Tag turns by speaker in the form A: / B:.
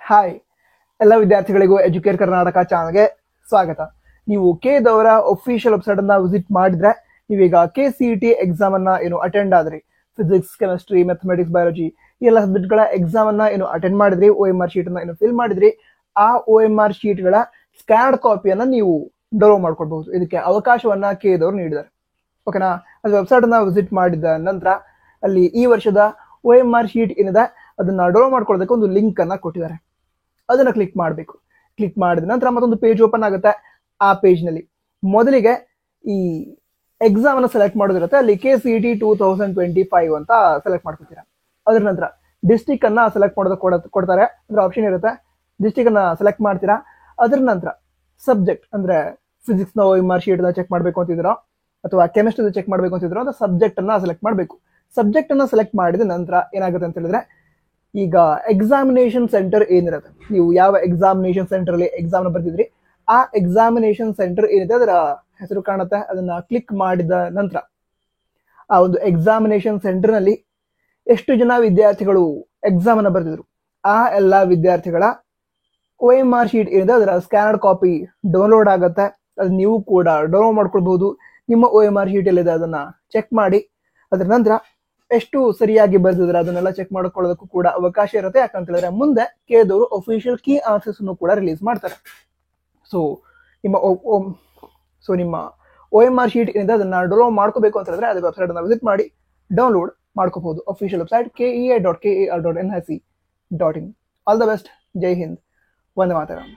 A: Hi ಎಲ್ಲ ವಿದ್ಯಾರ್ಥಿಗಳಿಗೂ Educare Karnataka ಚಾನಲ್ಗೆ ಸ್ವಾಗತ. ನೀವು ಕೆದವರ ಅಫಿಷಿಯಲ್ ವೆಬ್ಸೈಟ್ ಅನ್ನ ವಿಸಿಟ್ ಮಾಡಿದ್ರೆ ನೀವೀಗ KCET ಎಕ್ಸಾಮ್ ಅನ್ನ ಅಟೆಂಡ್ ಆದ್ರಿ. ಫಿಸಿಕ್ಸ್, ಕೆಮಿಸ್ಟ್ರಿ, ಮ್ಯಾಥಮೆಟಿಕ್ಸ್, ಬಯಾಲಜಿ ಈ ಎಲ್ಲ ಸಬ್ಜೆಕ್ಟ್ ಗಳ ಎಕ್ಸಾಮ್ ಅನ್ನ ಅಟೆಂಡ್ ಮಾಡಿದ್ರಿ. OMR ಶೀಟ್ ಅನ್ನ ಫಿಲ್ ಮಾಡಿದ್ರಿ. ಆ OMR ಶೀಟ್ ಗಳ ಸ್ಕ್ಯಾನ್ಡ್ ಕಾಪಿಯನ್ನ ನೀವು ಡೌನ್ಲೋಡ್ ಮಾಡ್ಕೊಳ್ಬಹುದು. ಇದಕ್ಕೆ ಅವಕಾಶವನ್ನ ಕೆದವರು ನೀಡಿದ್ದಾರೆ. ಓಕೆನಾ? ಅದು ವೆಬ್ಸೈಟ್ ಅನ್ನ ವಿಸಿಟ್ ಮಾಡಿದ ನಂತರ ಅಲ್ಲಿ ಈ ವರ್ಷದ OMR ಶೀಟ್ ಏನಿದೆ ಅದನ್ನ ಡೌನ್ಲೋಡ್ ಮಾಡ್ಕೊಳ್ಳೋದಕ್ಕೆ ಒಂದು ಲಿಂಕ್ ಅನ್ನ ಕೊಟ್ಟಿದ್ದಾರೆ. ಅದನ್ನ ಕ್ಲಿಕ್ ಮಾಡಬೇಕು. ಕ್ಲಿಕ್ ಮಾಡಿದ ನಂತರ ಮತ್ತೊಂದು ಪೇಜ್ ಓಪನ್ ಆಗುತ್ತೆ. ಆ ಪೇಜ್ ನಲ್ಲಿ ಮೊದಲಿಗೆ ಈ ಎಕ್ಸಾಮ್ ಅನ್ನ ಸೆಲೆಕ್ಟ್ ಮಾಡೋದಿರುತ್ತೆ. ಅಲ್ಲಿ KCET 2025 ಅಂತ ಸೆಲೆಕ್ಟ್ ಮಾಡ್ಕೊತೀರಾ. ಅದ್ರ ನಂತರ ಡಿಸ್ಟಿಕ್ ಅನ್ನ ಸೆಲೆಕ್ಟ್ ಮಾಡೋದಕ್ಕೆ ಕೊಡ್ತಾರೆ. ಅದ್ರ ಆಪ್ಷನ್ ಇರುತ್ತೆ. ಡಿಸ್ಟಿಕ್ ಅನ್ನ ಸೆಲೆಕ್ಟ್ ಮಾಡ್ತೀರಾ. ಅದ್ರ ನಂತರ ಸಬ್ಜೆಕ್ಟ್ ಅಂದ್ರೆ ಫಿಸಿಕ್ಸ್ ನ OMR ಶೀಟ್ ಚೆಕ್ ಮಾಡ್ಬೇಕು ಅಂತಿದ್ರೋ ಅಥವಾ ಕೆಮಿಸ್ಟ್ರಿ ಚೆಕ್ ಮಾಡ್ಬೇಕು ಅಂತಿದ್ರೋ ಅಂತ ಸಬ್ಜೆಕ್ಟ್ ಅನ್ನ ಸೆಲೆಕ್ಟ್ ಮಾಡಬೇಕು. ಸಬ್ಜೆಕ್ಟ್ ಅನ್ನ ಸೆಲೆಕ್ಟ್ ಮಾಡಿದ ನಂತರ ಏನಾಗುತ್ತೆ ಅಂತ ಹೇಳಿದ್ರೆ, ಈಗ ಎಕ್ಸಾಮಿನೇಷನ್ ಸೆಂಟರ್ ಏನಿರುತ್ತೆ, ನೀವು ಯಾವ ಎಕ್ಸಾಮಿನೇಷನ್ ಸೆಂಟರ್ ಅಲ್ಲಿ ಎಕ್ಸಾಮ್ ಬರ್ತಿದ್ರಿ ಆ ಎಕ್ಸಾಮಿನೇಷನ್ ಸೆಂಟರ್ ಏನಿದೆ ಅದರ ಹೆಸರು ಕಾಣುತ್ತೆ. ಅದನ್ನ ಕ್ಲಿಕ್ ಮಾಡಿದ ನಂತರ ಆ ಒಂದು ಎಕ್ಸಾಮಿನೇಷನ್ ಸೆಂಟರ್ ನಲ್ಲಿ ಎಷ್ಟು ಜನ ವಿದ್ಯಾರ್ಥಿಗಳು ಎಕ್ಸಾಮ್ ಅನ್ನ ಬರ್ತಿದ್ರು ಆ ಎಲ್ಲಾ ವಿದ್ಯಾರ್ಥಿಗಳ OMR ಶೀಟ್ ಏನಿದೆ ಅದರ ಸ್ಕ್ಯಾನರ್ಡ್ ಕಾಪಿ ಡೌನ್ಲೋಡ್ ಆಗುತ್ತೆ. ಅದು ನೀವು ಕೂಡ ಡೌನ್ಲೋಡ್ ಮಾಡ್ಕೊಳ್ಬಹುದು. ನಿಮ್ಮ OMR ಶೀಟ್ ಎಲ್ಲಿದೆ ಅದನ್ನ ಚೆಕ್ ಮಾಡಿ. ಅದರ ನಂತರ ಎಷ್ಟು ಸರಿಯಾಗಿ ಬರ್ದಿದ್ರೆ ಅದನ್ನೆಲ್ಲ ಚೆಕ್ ಮಾಡ್ಕೊಳ್ಳೋದಕ್ಕೂ ಕೂಡ ಅವಕಾಶ ಇರುತ್ತೆ. ಯಾಕಂತ ಹೇಳಿದ್ರೆ ಮುಂದೆ ಕೆದವರು ಅಫಿಷಿಯಲ್ ಕೀ ಆನ್ಸರ್ಸ್ ಕೂಡ ರಿಲೀಸ್ ಮಾಡ್ತಾರೆ. ಸೊ ನಿಮ್ಮ OMR ಶೀಟ್ ಏನಿದೆ ಅದನ್ನ ಡೌನ್ಲೋಡ್ ಮಾಡ್ಕೋಬೇಕು ಅಂತ ಹೇಳಿದ್ರೆ ಅದೇ ವೆಬ್ಸೈಟ್ ಅನ್ನ ವಿಸಿಟ್ ಮಾಡಿ ಡೌನ್ಲೋಡ್ ಮಾಡ್ಕೋಬಹುದು. Official website kea.kar.nic.in. All the best. ಜೈ ಹಿಂದ್. ವಂದೇ ಮಾತರಂ.